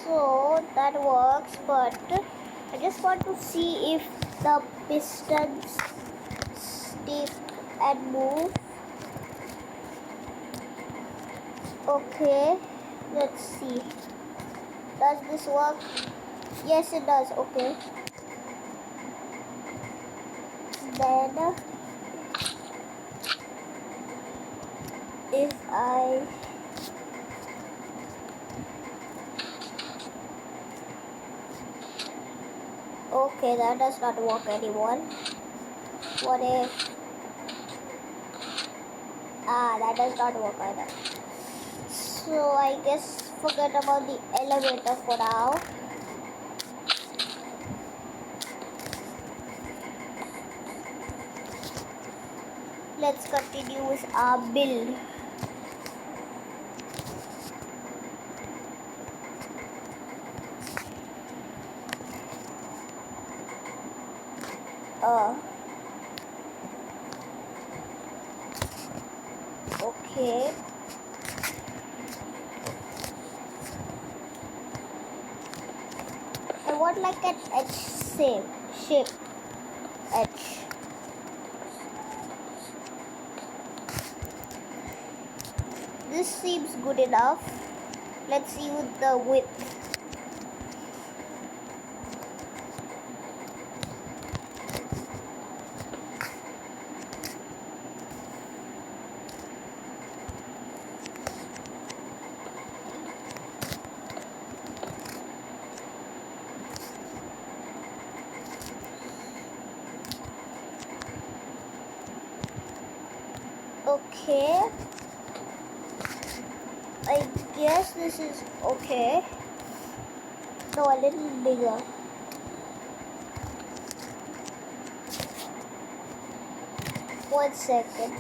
So that works, but I just want to see if the pistons stick and move. Okay, let's see. Does this work? Yes, it does. Okay. Then if I okay, that does not work anymore. What if that does not work either. So I guess forget about the elevator for now. Let's continue with our build. Okay. I want like an edge shape. Edge. This seems good enough. Let's see with the width. Okay. I guess this is okay. No, a little bigger. One second.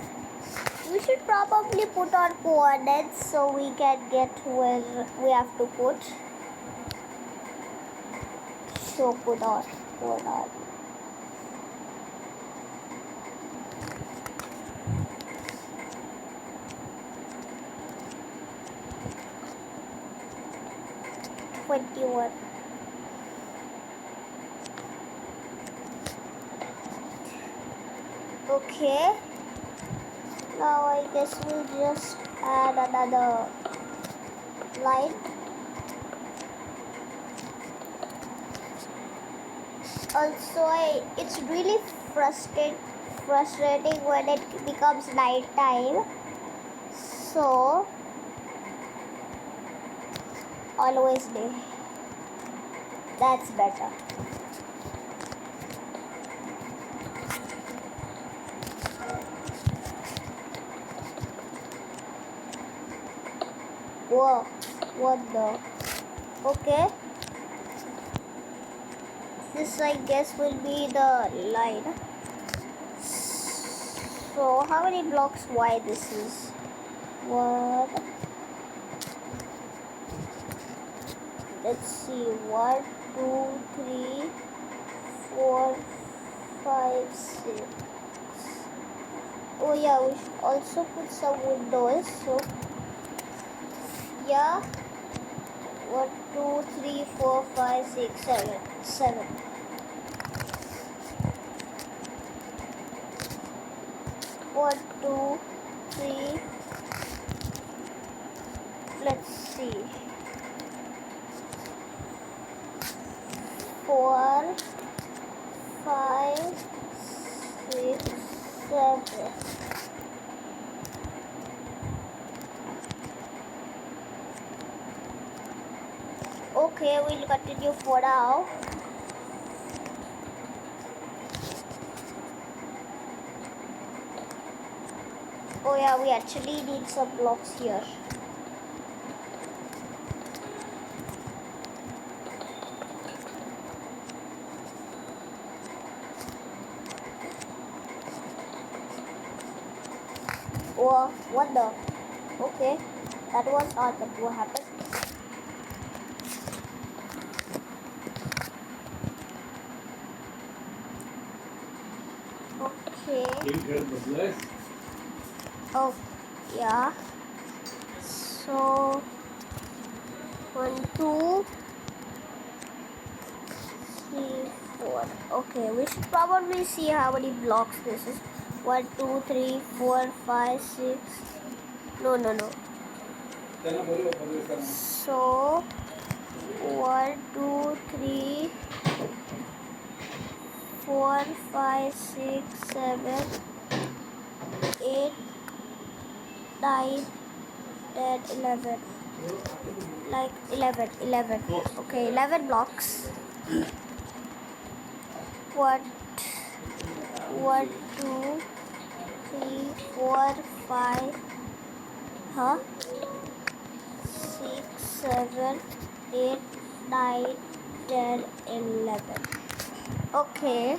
We should probably put our coordinates so we can get where we have to put. So put our coordinates. Okay. Now I guess we'll just add another line. Also, it's really frustrating when it becomes night time. So always day. That's better. Whoa, what the? Okay. This I guess will be the line. So how many blocks wide this is? What? Let's see. 1, 2, 3, 4, 5, 6. Oh yeah, we should also put some windows. So yeah. 1, 2, 3, 4, 5, 6, 7. 1, 2, 3. Let's see. 4, 5, 6, 7. Okay, we'll continue for now. Oh yeah, we actually need some blocks here. Oh, what the? Okay, that was odd, but what happened? Okay. Oh, yeah. So, 1, 2, 4. Okay, we should probably see how many blocks this is. 1, 2, 3, 4, 5, 6. No. So 1, 2, 3, 4, 5, 6, 7, 8, 9, 10, 11. Like 11. Okay, 11 blocks. One, 2, 3, 4, 5. 6, 7, 8, 9, 10, 11. Okay.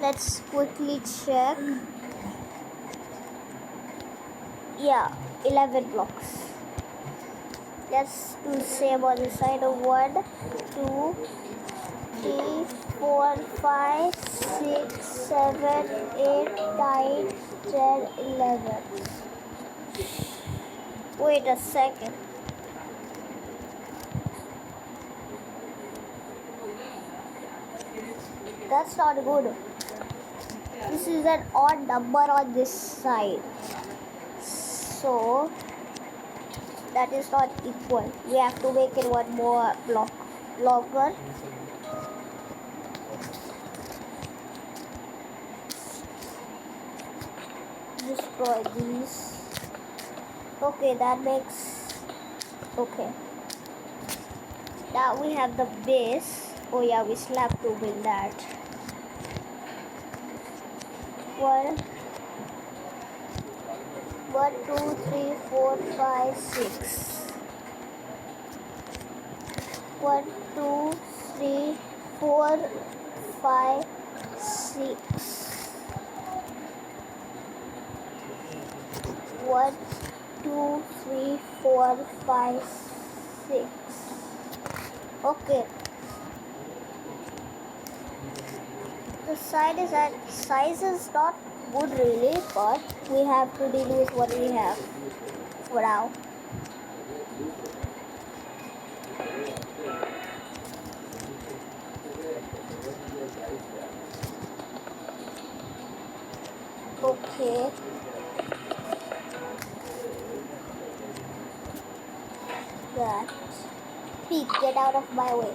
Let's quickly check. Yeah, 11 blocks. Let's do same on the side of 1, 2, 3, 4, 5, 6, 7, 8, 9, 10, 11. Wait a second. That's not good. This is an odd number on this side. So that is not equal. We have to make it one more block longer. Destroy these. Okay, that makes okay. Now we have the base. Oh yeah, we still have to build that. 1, 2, 3, 4, 5, 6. 1, 2, 3, 4, 5, 6. 1, 2, 3, 4, 5, 6. Okay. The size is not good really, but we have to deal with what we have for now. Okay. That. Pete, get out of my way.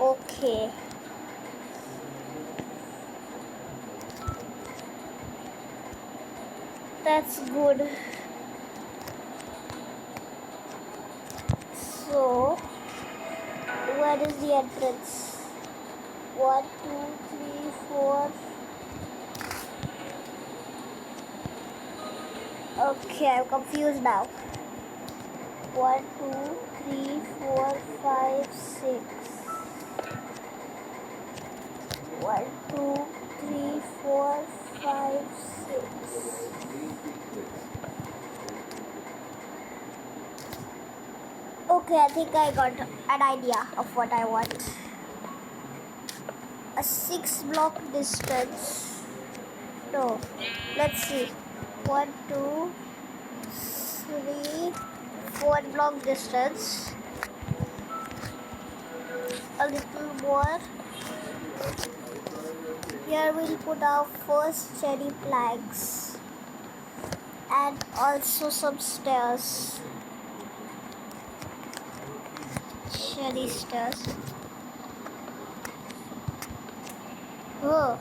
Okay. That's good. So, where is the entrance? 1, 2, 3, 4. Okay, I'm confused now. 1, 2, 3, 4, 5, 6. 1, 2, 3, 4, 5, 6. Okay, I think I got an idea of what I want. A 6 block distance. No, let's see. 1, 2, 3, 4 block distance. A little more. Here we'll put our first cherry planks and also some stairs. Cherry stairs. Oh,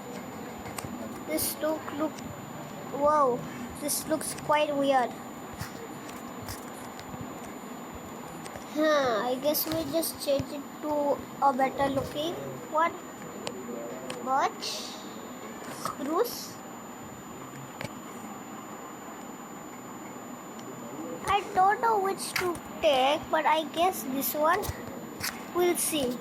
whoa, this looks quite weird. I guess we just change it to a better looking one. Birch? Spruce? I don't know which to take, but I guess this one. We'll see.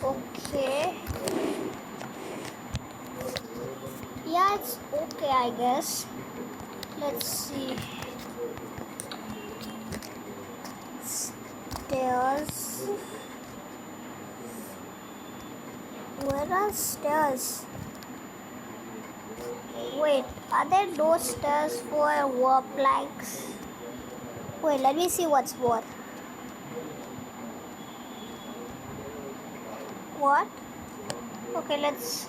Okay. Yeah, it's okay, I guess. Let's see. Stairs. Where are stairs? Wait, are there no stairs for warp planks? Wait, let me see what's more. What? Okay, let's...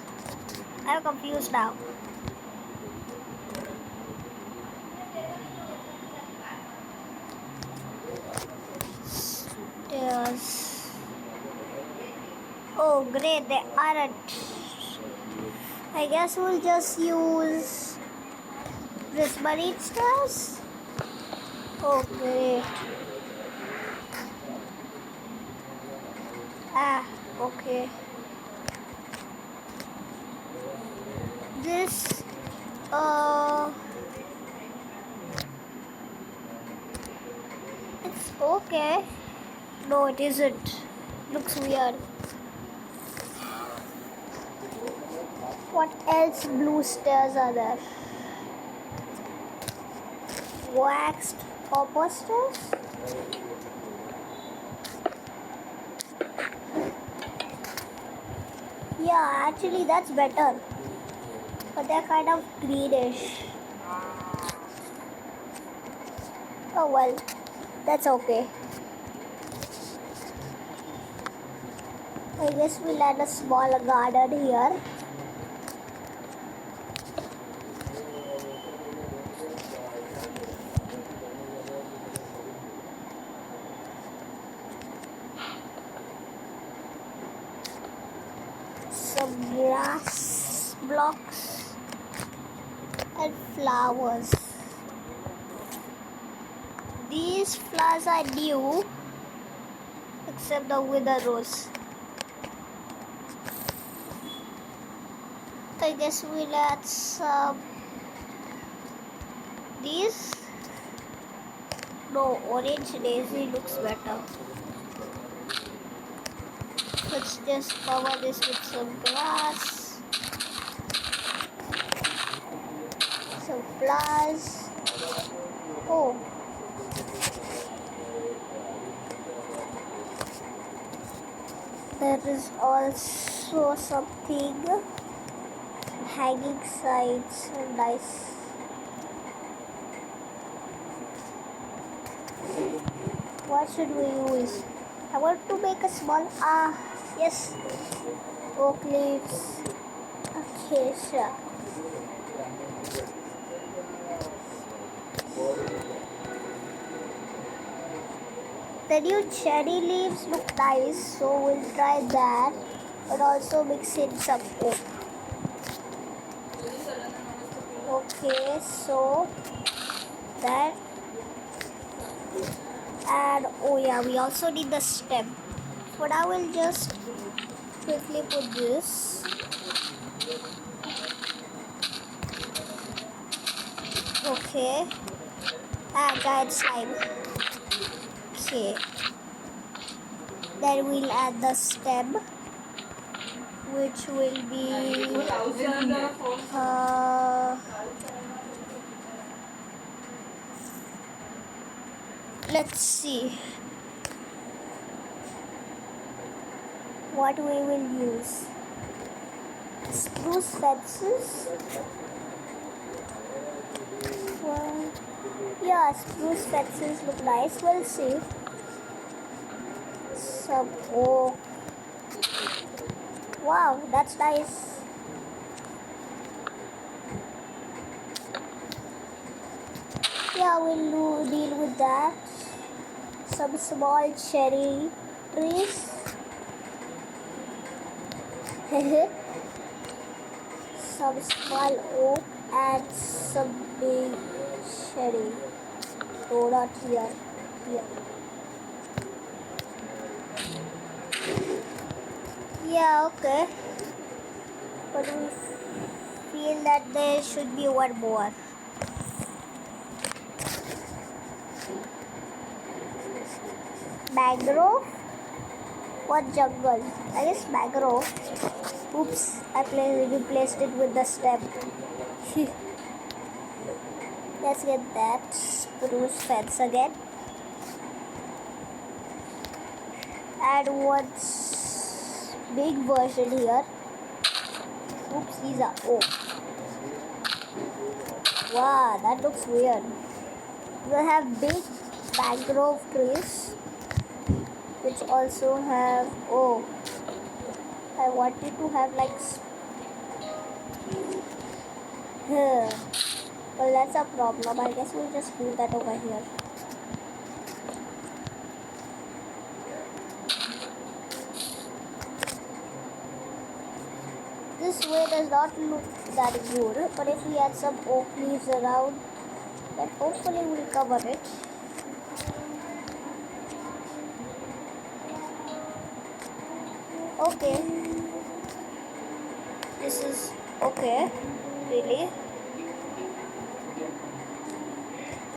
I'm confused now. Stairs. Oh, great, they aren't. I guess we'll just use prismarine stairs. Oh, great. Ah, okay. This, it's okay. No, it isn't. Looks weird. What else blue stairs are there? Waxed copper stairs? Yeah, actually that's better. But they're kind of greenish. Oh well, that's okay. I guess we'll add a small garden here. Some grass blocks and flowers. These flowers are new except the wither rose. I guess we'll add some these. No, orange daisy looks better. Let's just cover this with some grass, some flowers. Oh, there is also something hanging sides. Nice. What should we use? I want to make a small yes, oak leaves, acacia. The new cherry leaves look nice, so we'll try that, and also mix in some oak. Okay, so that, and oh yeah, we also need the stem. For now, we'll just quickly put this. Okay, giant slime. Okay, then we'll add the stem, which will be let's see what we will use. Spruce fences. Well, yeah, spruce fences look nice. We'll see. Some oak. Wow, that's nice. Yeah, we'll deal with that. Some small cherry trees. Some small oak and some big cherry. No, not here. Here. Yeah, okay. But we feel that there should be one more. Mangrove? What jungle? I guess mangrove. Oops, I replaced it with the stem. Let's get that spruce fence again. Add one big version here. Oops, these are oak. Wow, that looks weird. We have big mangrove trees, which also have. Oh, I wanted to have like. Huh. Well, that's a problem. I guess we'll just move that over here. This way does not look that good, but if we add some oak leaves around, then hopefully we'll cover it. Okay. This is okay. Really?